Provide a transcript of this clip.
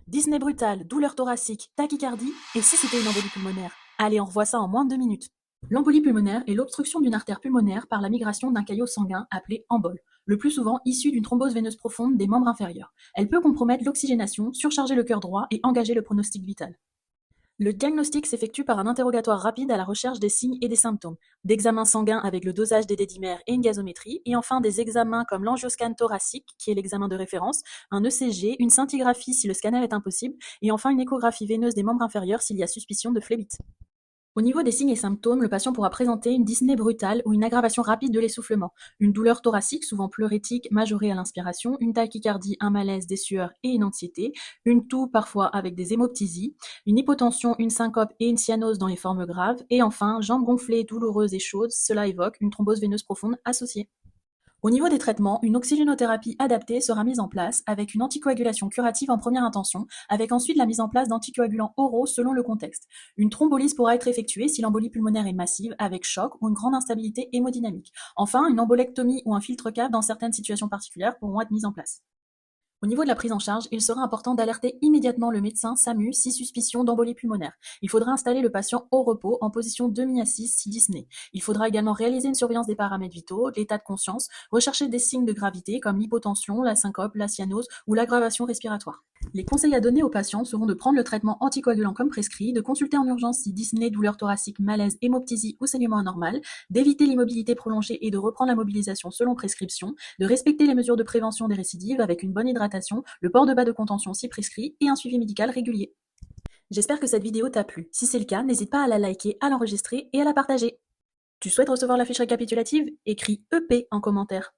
Dyspnée brutale, douleur thoracique, tachycardie, et si c'était une embolie pulmonaire? Allez, on revoit ça en moins de 2 minutes. L'embolie pulmonaire est l'obstruction d'une artère pulmonaire par la migration d'un caillot sanguin appelé embole, le plus souvent issu d'une thrombose veineuse profonde des membres inférieurs. Elle peut compromettre l'oxygénation, surcharger le cœur droit et engager le pronostic vital. Le diagnostic s'effectue par un interrogatoire rapide à la recherche des signes et des symptômes, d'examens sanguins avec le dosage des dédimères et une gazométrie, et enfin des examens comme l'angioscan thoracique, qui est l'examen de référence, un ECG, une scintigraphie si le scanner est impossible, et enfin une échographie veineuse des membres inférieurs s'il y a suspicion de phlébite. Au niveau des signes et symptômes, le patient pourra présenter une dyspnée brutale ou une aggravation rapide de l'essoufflement, une douleur thoracique souvent pleurétique majorée à l'inspiration, une tachycardie, un malaise, des sueurs et une anxiété, une toux parfois avec des hémoptysies, une hypotension, une syncope et une cyanose dans les formes graves, et enfin, jambes gonflées, douloureuses et chaudes, cela évoque une thrombose veineuse profonde associée. Au niveau des traitements, une oxygénothérapie adaptée sera mise en place avec une anticoagulation curative en première intention, avec ensuite la mise en place d'anticoagulants oraux selon le contexte. Une thrombolyse pourra être effectuée si l'embolie pulmonaire est massive, avec choc ou une grande instabilité hémodynamique. Enfin, une embolectomie ou un filtre cave dans certaines situations particulières pourront être mises en place. Au niveau de la prise en charge, il sera important d'alerter immédiatement le médecin SAMU si suspicion d'embolie pulmonaire. Il faudra installer le patient au repos en position demi-assise si dyspnée. Il faudra également réaliser une surveillance des paramètres vitaux, l'état de conscience, rechercher des signes de gravité comme l'hypotension, la syncope, la cyanose ou l'aggravation respiratoire. Les conseils à donner aux patients seront de prendre le traitement anticoagulant comme prescrit, de consulter en urgence si dyspnée, douleur thoracique, malaise, hémoptysie ou saignement anormal, d'éviter l'immobilité prolongée et de reprendre la mobilisation selon prescription, de respecter les mesures de prévention des récidives avec une bonne hydratation, le port de bas de contention si prescrit et un suivi médical régulier. J'espère que cette vidéo t'a plu. Si c'est le cas, n'hésite pas à la liker, à l'enregistrer et à la partager. Tu souhaites recevoir la fiche récapitulative? Écris EP en commentaire.